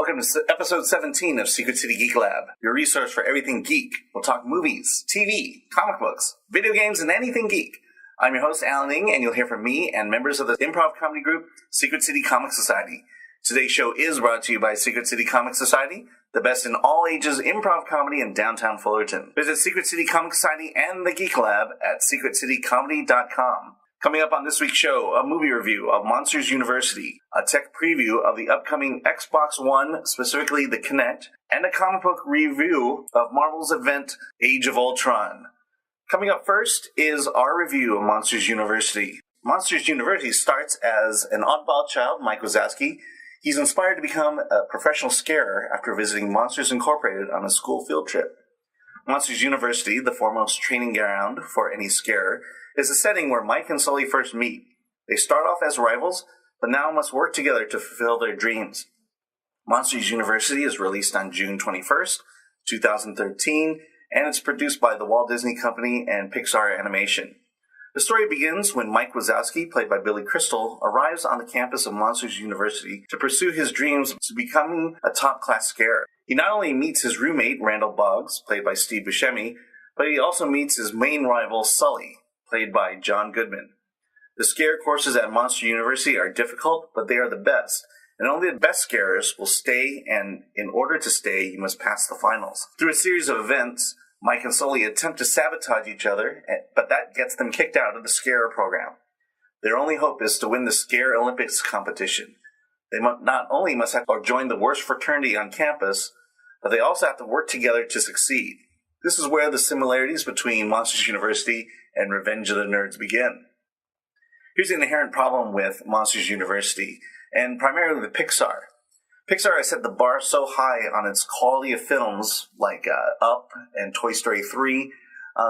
Welcome to episode 17 of Secret City Geek Lab, your resource for everything geek. We'll talk movies, TV, comic books, video games, and anything geek. I'm your host, Alan Ng, and you'll hear from me and members of the improv comedy group, Secret City Comic Society. Today's show is brought to you by Secret City Comic Society, the best in all ages improv comedy in downtown Fullerton. Visit Secret City Comic Society and the Geek Lab at secretcitycomedy.com. Coming up on this week's show, a movie review of Monsters University, a tech preview of the upcoming Xbox One, specifically the Kinect, and a comic book review of Marvel's event Age of Ultron. Coming up first is our review of Monsters University. Monsters University starts as an oddball child, Mike Wazowski. He's inspired to become a professional scarer after visiting Monsters Incorporated on a school field trip. Monsters University, the foremost training ground for any scarer, is a setting where Mike and Sully first meet. They start off as rivals, but now must work together to fulfill their dreams. Monsters University is released on June 21st, 2013, and it's produced by the Walt Disney Company and Pixar Animation. The story begins when Mike Wazowski, played by Billy Crystal, arrives on the campus of Monsters University to pursue his dreams to becoming a top-class scarer. He not only meets his roommate, Randall Boggs, played by Steve Buscemi, but he also meets his main rival, Sully, played by John Goodman. The scare courses at Monster University are difficult, but they are the best, and only the best scarers will stay, and in order to stay, you must pass the finals. Through a series of events, Mike and Sully attempt to sabotage each other, but that gets them kicked out of the Scare program. Their only hope is to win the Scare Olympics competition. They not only must have to join the worst fraternity on campus, but they also have to work together to succeed. This is where the similarities between Monsters University and Revenge of the Nerds begin. Here's the inherent problem with Monsters University, and primarily the Pixar. Pixar has set the bar so high on its quality of films, like Up and Toy Story 3.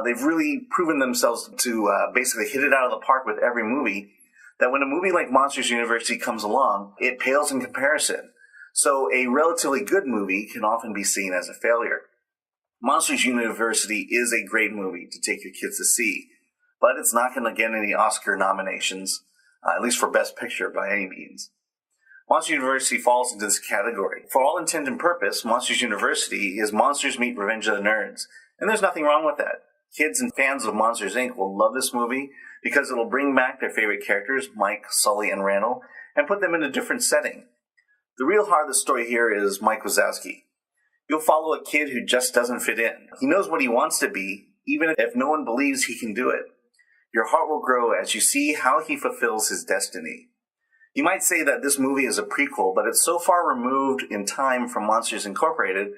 They've really proven themselves to basically hit it out of the park with every movie, that when a movie like Monsters University comes along, it pales in comparison. So a relatively good movie can often be seen as a failure. Monsters University is a great movie to take your kids to see, but it's not going to get any Oscar nominations, at least for Best Picture by any means. Monsters University falls into this category. For all intent and purpose, Monsters University is Monsters Meet Revenge of the Nerds, and there's nothing wrong with that. Kids and fans of Monsters, Inc. will love this movie because it'll bring back their favorite characters, Mike, Sully, and Randall, and put them in a different setting. The real heart of the story here is Mike Wazowski. You'll follow a kid who just doesn't fit in. He knows what he wants to be, even if no one believes he can do it. Your heart will grow as you see how he fulfills his destiny. You might say that this movie is a prequel, but it's so far removed in time from Monsters Incorporated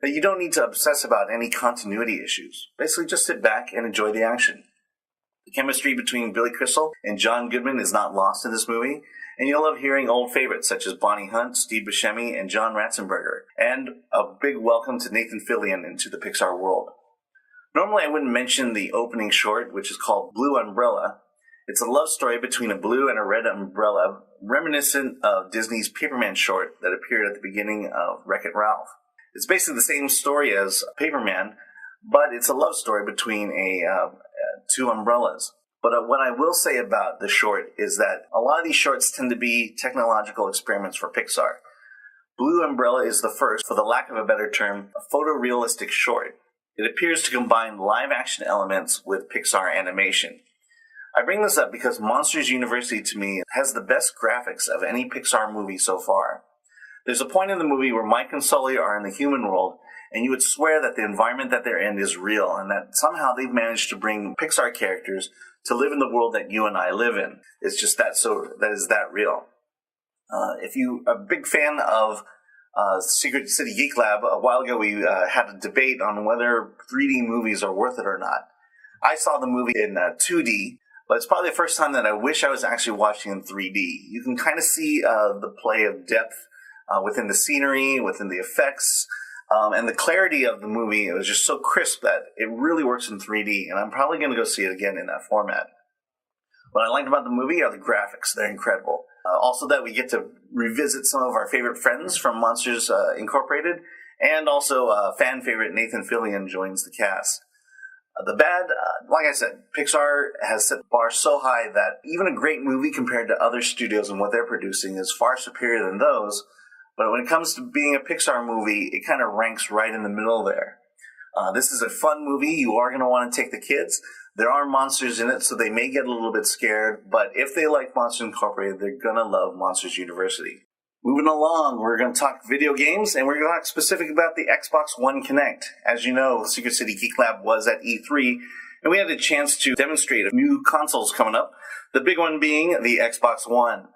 that you don't need to obsess about any continuity issues. Basically, just sit back and enjoy the action. The chemistry between Billy Crystal and John Goodman is not lost in this movie, and you'll love hearing old favorites such as Bonnie Hunt, Steve Buscemi, and John Ratzenberger, and a big welcome to Nathan Fillion into the Pixar world. Normally I wouldn't mention the opening short, which is called Blue Umbrella. It's a love story between a blue and a red umbrella, reminiscent of Disney's Paperman short that appeared at the beginning of Wreck-It Ralph. It's basically the same story as Paperman, but it's a love story between two umbrellas. But what I will say about the short is that a lot of these shorts tend to be technological experiments for Pixar. Blue Umbrella is the first, for the lack of a better term, a photorealistic short. It appears to combine live-action elements with Pixar animation. I bring this up because Monsters University, to me, has the best graphics of any Pixar movie so far. There's a point in the movie where Mike and Sully are in the human world, and you would swear that the environment that they're in is real, and that somehow they've managed to bring Pixar characters to live in the world that you and I live in. It's just that is that real. If you're a big fan of Secret City Geek Lab, a while ago we had a debate on whether 3D movies are worth it or not. I saw the movie in 2D, but it's probably the first time that I wish I was actually watching in 3D. You can kind of see the play of depth within the scenery, within the effects, and the clarity of the movie. It was just so crisp that it really works in 3D, and I'm probably going to go see it again in that format. What I liked about the movie are the graphics. They're incredible. Also that we get to revisit some of our favorite friends from Monsters Incorporated, and also fan favorite Nathan Fillion joins the cast. The bad, like I said, Pixar has set the bar so high that even a great movie compared to other studios and what they're producing is far superior than those, But when it comes to being a Pixar movie, it kind of ranks right in the middle there. This is a fun movie. You are going to want to take the kids. There are monsters in it, so they may get a little bit scared. But if they like Monsters Incorporated, they're going to love Monsters University. Moving along, we're going to talk video games, and we're going to talk specific about the Xbox One Kinect. As you know, Secret City Geek Lab was at E3, and we had a chance to demonstrate new consoles coming up, the big one being the Xbox One.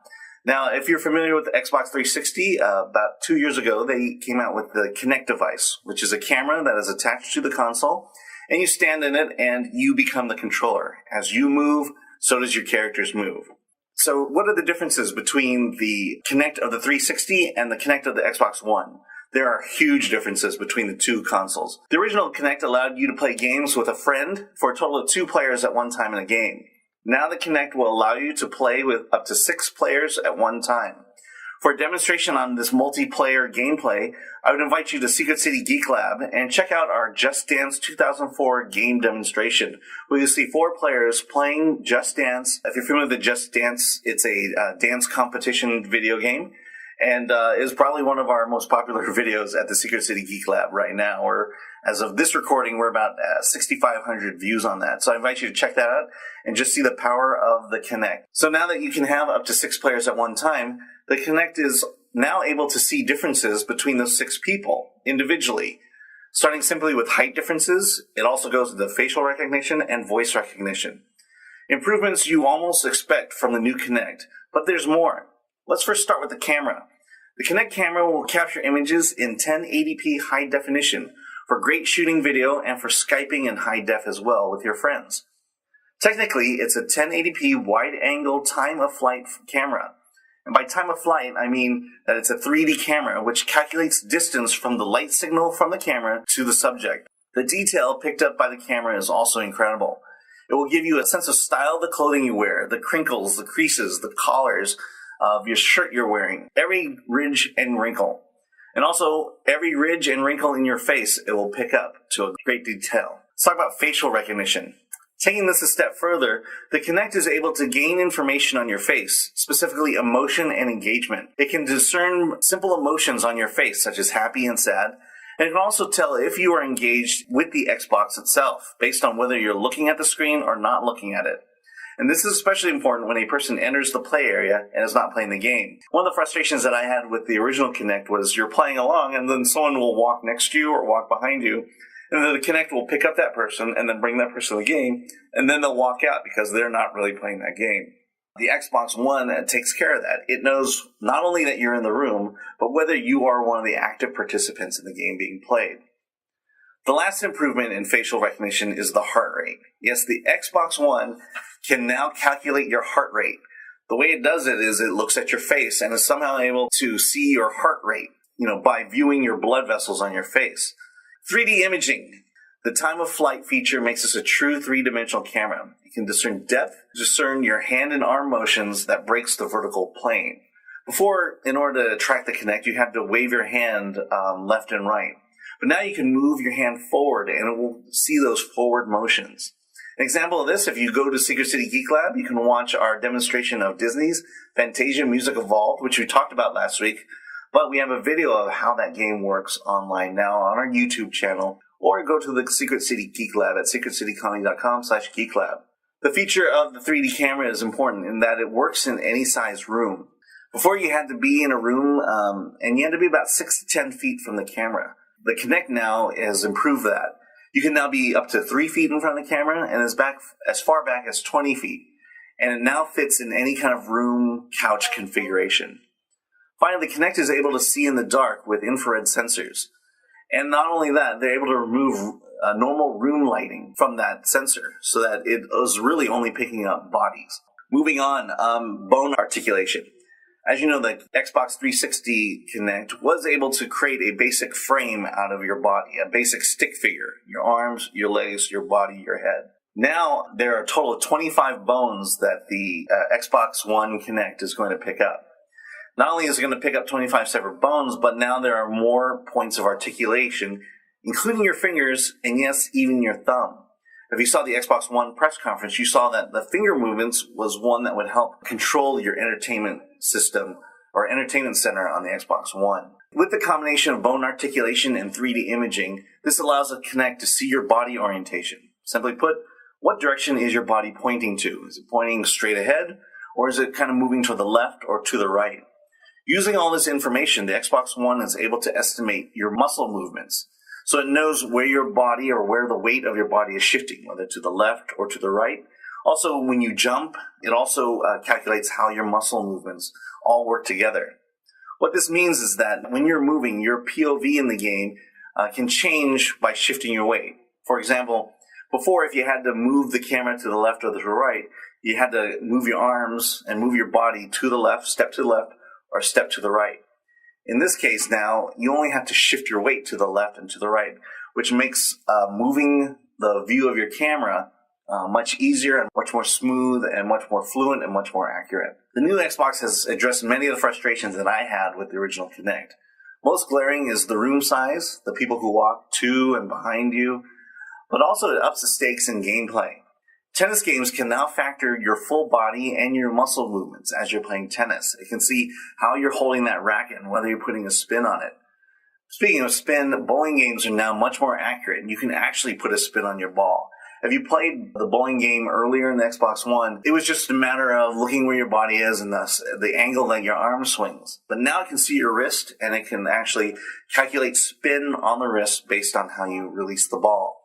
Now, if you're familiar with the Xbox 360, about 2 years ago, they came out with the Kinect device, which is a camera that is attached to the console, and you stand in it, and you become the controller. As you move, so does your characters move. So what are the differences between the Kinect of the 360 and the Kinect of the Xbox One? There are huge differences between the two consoles. The original Kinect allowed you to play games with a friend for a total of 2 players at one time in a game. Now the Kinect will allow you to play with up to 6 players at one time. For a demonstration on this multiplayer gameplay, I would invite you to Secret City Geek Lab and check out our Just Dance 2004 game demonstration, where you'll see 4 players playing Just Dance. If you're familiar with the Just Dance, it's a dance competition video game, and is probably one of our most popular videos at the Secret City Geek Lab right now. Or as of this recording, we're about 6,500 views on that. So I invite you to check that out and just see the power of the Kinect. So now that you can have up to 6 players at one time, the Kinect is now able to see differences between those 6 people individually. Starting simply with height differences, it also goes to the facial recognition and voice recognition. Improvements you almost expect from the new Kinect, but there's more. Let's first start with the camera. The Kinect camera will capture images in 1080p high definition for great shooting video and for Skyping in high def as well with your friends. Technically, it's a 1080p wide-angle time-of-flight camera. And by time of flight, I mean that it's a 3D camera which calculates distance from the light signal from the camera to the subject. The detail picked up by the camera is also incredible. It will give you a sense of style of the clothing you wear, the crinkles, the creases, the collars of your shirt you're wearing, every ridge and wrinkle. And also, every ridge and wrinkle in your face, it will pick up to a great detail. Let's talk about facial recognition. Taking this a step further, the Kinect is able to gain information on your face, specifically emotion and engagement. It can discern simple emotions on your face, such as happy and sad, and it can also tell if you are engaged with the Xbox itself, based on whether you're looking at the screen or not looking at it. And this is especially important when a person enters the play area and is not playing the game. One of the frustrations that I had with the original Kinect was you're playing along and then someone will walk next to you or walk behind you, and then the Kinect will pick up that person and then bring that person to the game, and then they'll walk out because they're not really playing that game. The Xbox One takes care of that. It knows not only that you're in the room, but whether you are one of the active participants in the game being played. The last improvement in facial recognition is the heart rate. Yes, the Xbox One can now calculate your heart rate. The way it does it is it looks at your face and is somehow able to see your heart rate, by viewing your blood vessels on your face. 3D imaging. The time of flight feature makes this a true 3-dimensional camera. It can discern depth, discern your hand and arm motions that breaks the vertical plane. Before, in order to track the Kinect, you had to wave your hand left and right. But now you can move your hand forward and it will see those forward motions. An example of this, if you go to Secret City Geek Lab, you can watch our demonstration of Disney's Fantasia Music Evolved, which we talked about last week. But we have a video of how that game works online now on our YouTube channel, or go to the Secret City Geek Lab at secretcitycomedy.com/geeklab. The feature of the 3D camera is important in that it works in any size room. Before you had to be in a room, and you had to be about 6 to 10 feet from the camera. The Kinect now has improved that. You can now be up to 3 feet in front of the camera and as far back as 20 feet. And it now fits in any kind of room, couch configuration. Finally, the Kinect is able to see in the dark with infrared sensors. And not only that, they're able to remove normal room lighting from that sensor so that it is really only picking up bodies. Moving on, bone articulation. As you know, the Xbox 360 Kinect was able to create a basic frame out of your body, a basic stick figure, your arms, your legs, your body, your head. Now, there are a total of 25 bones that the Xbox One Kinect is going to pick up. Not only is it going to pick up 25 separate bones, but now there are more points of articulation, including your fingers, and yes, even your thumb. If you saw the Xbox One press conference, you saw that the finger movements was one that would help control your entertainment system or Entertainment Center on the Xbox One. With the combination of bone articulation and 3D imaging, this allows the Kinect to see your body orientation. Simply put, what direction is your body pointing to? Is it pointing straight ahead, or is it kind of moving to the left or to the right? Using all this information, the Xbox One is able to estimate your muscle movements. So it knows where your body or where the weight of your body is shifting, whether to the left or to the right. Also, when you jump, it also calculates how your muscle movements all work together. What this means is that when you're moving, your POV in the game can change by shifting your weight. For example, before, if you had to move the camera to the left or to the right, you had to move your arms and move your body to the left, step to the left, or step to the right. In this case now, you only have to shift your weight to the left and to the right, which makes moving the view of your camera much easier and much more smooth and much more fluent and much more accurate. The new Xbox has addressed many of the frustrations that I had with the original Kinect. Most glaring is the room size, the people who walk to and behind you, but also it ups the stakes in gameplay. Tennis games can now factor your full body and your muscle movements as you're playing tennis. It can see how you're holding that racket and whether you're putting a spin on it. Speaking of spin, bowling games are now much more accurate, and you can actually put a spin on your ball. If you played the bowling game earlier in the Xbox One, it was just a matter of looking where your body is and thus the angle that your arm swings. But now it can see your wrist, and it can actually calculate spin on the wrist based on how you release the ball.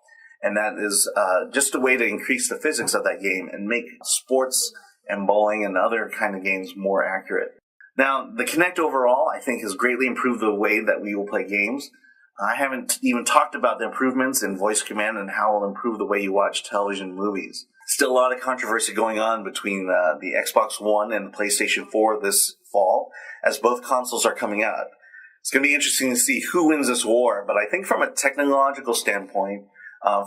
And that is just a way to increase the physics of that game and make sports and bowling and other kind of games more accurate. Now, the Kinect overall, I think, has greatly improved the way that we will play games. I haven't even talked about the improvements in voice command and how it will improve the way you watch television and movies. Still a lot of controversy going on between the Xbox One and the PlayStation 4 this fall, as both consoles are coming out. It's going to be interesting to see who wins this war, but I think from a technological standpoint,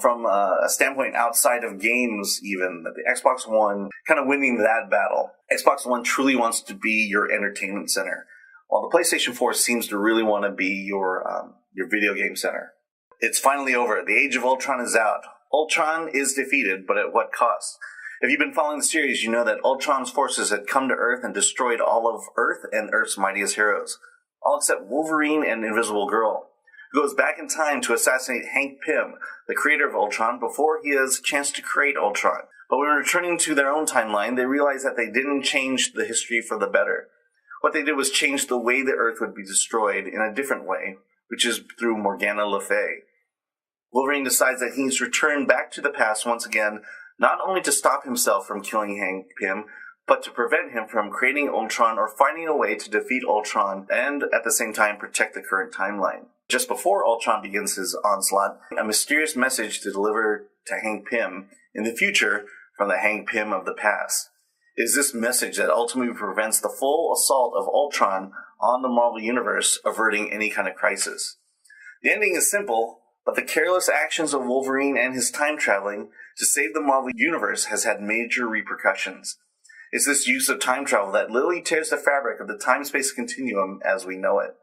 from a standpoint outside of games even, that the Xbox One kind of winning that battle. Xbox One truly wants to be your entertainment center, while the PlayStation 4 seems to really want to be your video game center. It's finally over. The Age of Ultron is out. Ultron is defeated, but at what cost? If you've been following the series, you know that Ultron's forces had come to Earth and destroyed all of Earth and Earth's mightiest heroes, all except Wolverine and Invisible Girl, who goes back in time to assassinate Hank Pym, the creator of Ultron, before he has a chance to create Ultron. But when returning to their own timeline, they realize that they didn't change the history for the better. What they did was change the way the Earth would be destroyed in a different way, which is through Morgana Le Fay. Wolverine decides that he needs to return back to the past once again, not only to stop himself from killing Hank Pym, but to prevent him from creating Ultron or finding a way to defeat Ultron and, at the same time, protect the current timeline. Just before Ultron begins his onslaught, a mysterious message to deliver to Hank Pym in the future from the Hank Pym of the past. It is this message that ultimately prevents the full assault of Ultron on the Marvel Universe, averting any kind of crisis. The ending is simple, but the careless actions of Wolverine and his time traveling to save the Marvel Universe has had major repercussions. It's this use of time travel that literally tears the fabric of the time-space continuum as we know it.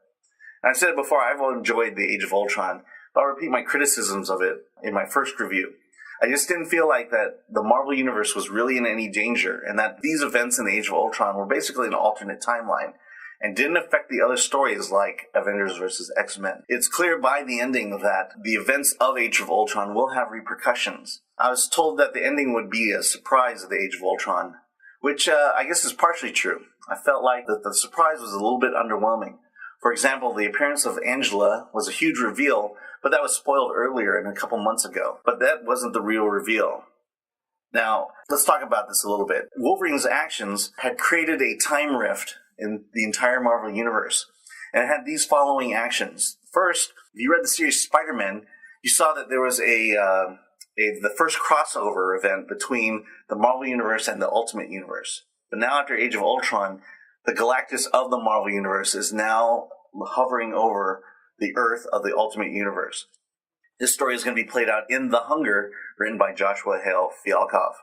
And I've said it before, I've enjoyed The Age of Ultron, but I'll repeat my criticisms of it in my first review. I just didn't feel like that the Marvel Universe was really in any danger, and that these events in The Age of Ultron were basically an alternate timeline, and didn't affect the other stories like Avengers vs. X-Men. It's clear by the ending that the events of Age of Ultron will have repercussions. I was told that the ending would be a surprise of The Age of Ultron, which I guess is partially true. I felt like that the surprise was a little bit underwhelming. For example, the appearance of Angela was a huge reveal, but that was spoiled earlier and a couple months ago. But that wasn't the real reveal. Now, let's talk about this a little bit. Wolverine's actions had created a time rift in the entire Marvel Universe, and it had these following actions. First, if you read the series Spider-Man, you saw that there was the first crossover event between the Marvel Universe and the Ultimate Universe. But now after Age of Ultron, the Galactus of the Marvel Universe is now hovering over the Earth of the Ultimate Universe. This story is going to be played out in The Hunger, written by Joshua Hale Fialkov.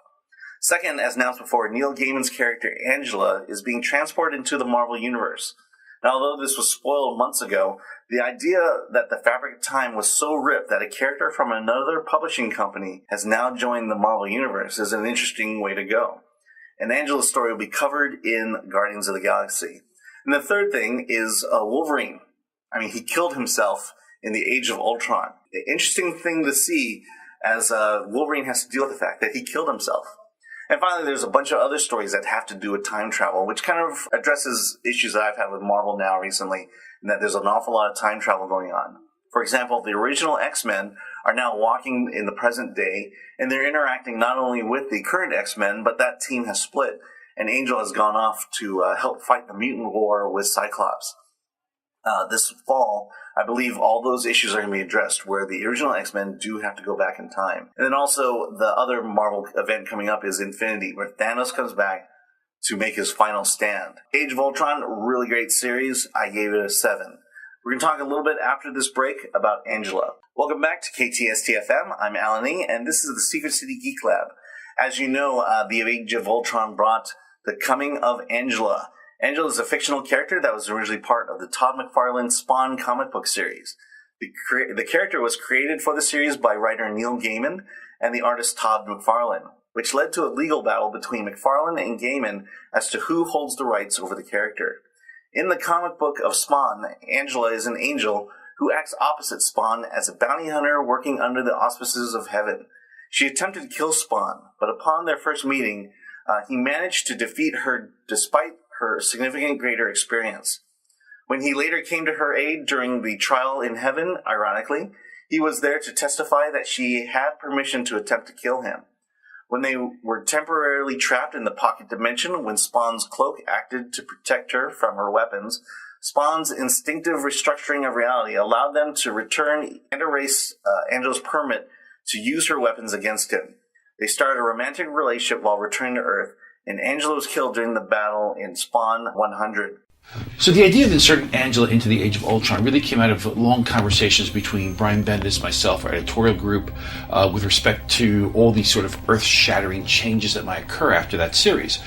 Second, as announced before, Neil Gaiman's character Angela is being transported into the Marvel Universe. Now, although this was spoiled months ago, the idea that the fabric of time was so ripped that a character from another publishing company has now joined the Marvel Universe is an interesting way to go. And Angela's story will be covered in Guardians of the Galaxy. And the third thing is Wolverine. I mean, he killed himself in the Age of Ultron. The interesting thing to see as Wolverine has to deal with the fact that he killed himself. And finally, there's a bunch of other stories that have to do with time travel, which kind of addresses issues that I've had with Marvel now recently, and that there's an awful lot of time travel going on. For example, the original X-Men are now walking in the present day, and they're interacting not only with the current X-Men, but that team has split, and Angel has gone off to help fight the mutant war with Cyclops. This fall, I believe all those issues are going to be addressed, where the original X-Men do have to go back in time. And then also, the other Marvel event coming up is Infinity, where Thanos comes back to make his final stand. Age of Ultron, really great series. I gave it a 7. We're going to talk a little bit after this break about Angela. Welcome back to KTST-FM. I'm Alan Ng, and this is the Secret City Geek Lab. As you know, the Age of Ultron brought the coming of Angela. Angela is a fictional character that was originally part of the Todd McFarlane Spawn comic book series. The character was created for the series by writer Neil Gaiman and the artist Todd McFarlane, which led to a legal battle between McFarlane and Gaiman as to who holds the rights over the character. In the comic book of Spawn, Angela is an angel who acts opposite Spawn as a bounty hunter working under the auspices of heaven. She attempted to kill Spawn, but upon their first meeting, he managed to defeat her despite her significant greater experience. When he later came to her aid during the trial in heaven, ironically, he was there to testify that she had permission to attempt to kill him. When they were temporarily trapped in the pocket dimension, when Spawn's cloak acted to protect her from her weapons, Spawn's instinctive restructuring of reality allowed them to return and erase Angela's permit to use her weapons against him. They started a romantic relationship while returning to Earth, and Angela was killed during the battle in Spawn 100. So the idea of inserting Angela into the Age of Ultron really came out of long conversations between Brian Bendis, myself, our editorial group, with respect to all these sort of earth-shattering changes that might occur after that series.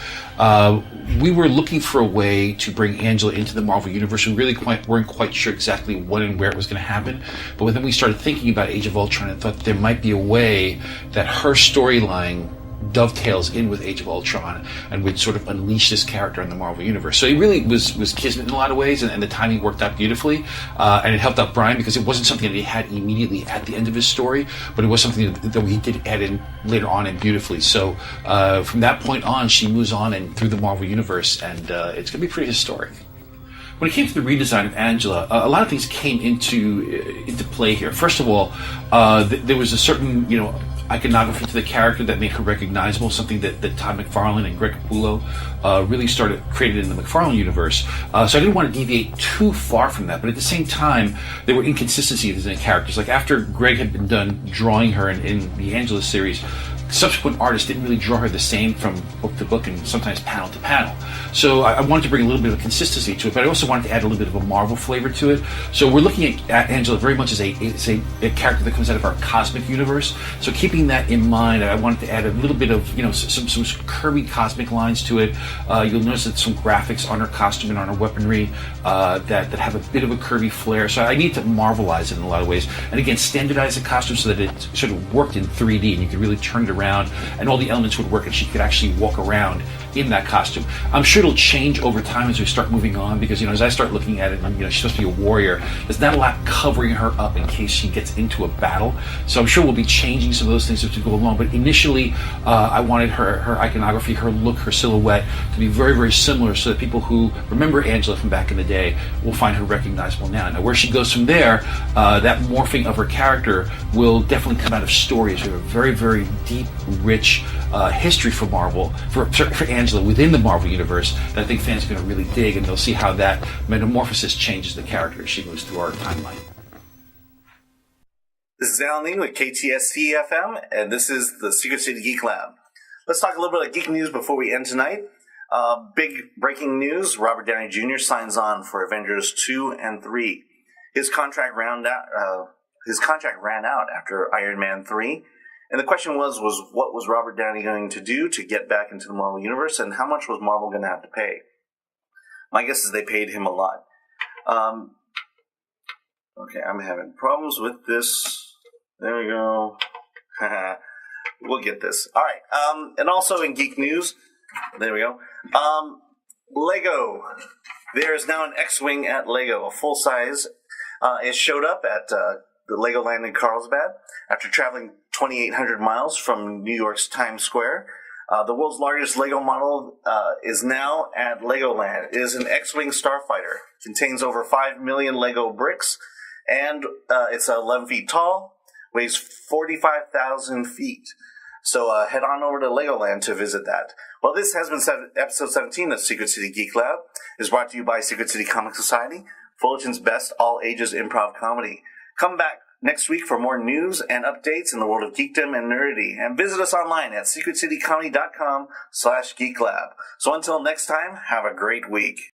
We were looking for a way to bring Angela into the Marvel Universe. We really weren't quite sure exactly when and where it was going to happen. But then we started thinking about Age of Ultron and thought there might be a way that her storyline dovetails in with Age of Ultron and would sort of unleash this character in the Marvel Universe. So it really was kismet in a lot of ways, and the timing worked out beautifully. And it helped out Brian because it wasn't something that he had immediately at the end of his story, but it was something that we did add in later on and beautifully. So from that point on, she moves on and through the Marvel Universe, and it's going to be pretty historic. When it came to the redesign of Angela, a lot of things came into play here. First of all, there was a certain, iconography to the character that made her recognizable, something that Todd McFarlane and Greg Capullo really started created in the McFarlane universe. So I didn't want to deviate too far from that, but at the same time, there were inconsistencies in the characters. Like after Greg had been done drawing her in the Angela series, subsequent artists didn't really draw her the same from book to book and sometimes panel to panel. So I wanted to bring a little bit of consistency to it, but I also wanted to add a little bit of a Marvel flavor to it. So we're looking at Angela very much as a character that comes out of our cosmic universe. So keeping that in mind, I wanted to add a little bit of, some curvy cosmic lines to it. You'll notice that some graphics on her costume and on her weaponry that have a bit of a curvy flair. So I need to Marvelize it in a lot of ways. And again, standardize the costume so that it sort of worked in 3D and you could really turn it around and all the elements would work and she could actually walk around in that costume. I'm sure it'll change over time as we start moving on because, as I start looking at it, she's supposed to be a warrior. There's not a lot covering her up in case she gets into a battle. So I'm sure we'll be changing some of those things as we go along. But initially, I wanted her iconography, her look, her silhouette to be very, very similar so that people who remember Angela from back in the day will find her recognizable now. Now, where she goes from there, that morphing of her character will definitely come out of stories. We have a very, very deep, rich history for Marvel, for Angela within the Marvel Universe that I think fans are going to really dig, and they'll see how that metamorphosis changes the character as she moves through our timeline. This is Alan Ng with KTST-FM, and this is the Secret City Geek Lab. Let's talk a little bit of geek news before we end tonight. Big breaking news, Robert Downey Jr. signs on for Avengers 2 and 3. His contract ran out after Iron Man 3. And the question was what was Robert Downey going to do to get back into the Marvel Universe, and how much was Marvel going to have to pay? My guess is they paid him a lot. Okay, I'm having problems with this. There we go. We'll get this. All right. And also in geek news, there we go. Lego. There is now an X-Wing at LEGO, a full-size. It showed up at the Legoland in Carlsbad after traveling 2,800 miles from New York's Times Square. The world's largest LEGO model is now at Legoland. It is an X-Wing starfighter. It contains over 5 million LEGO bricks, and it's 11 feet tall, weighs 45,000 feet. So head on over to Legoland to visit that. Well, this has been episode 17 of Secret City Geek Lab. It is brought to you by Secret City Comic Society, Fullerton's best all-ages improv comedy. Come back next week for more news and updates in the world of geekdom and nerdity. And visit us online at secretcitycomedy.com/geeklab. So until next time, have a great week.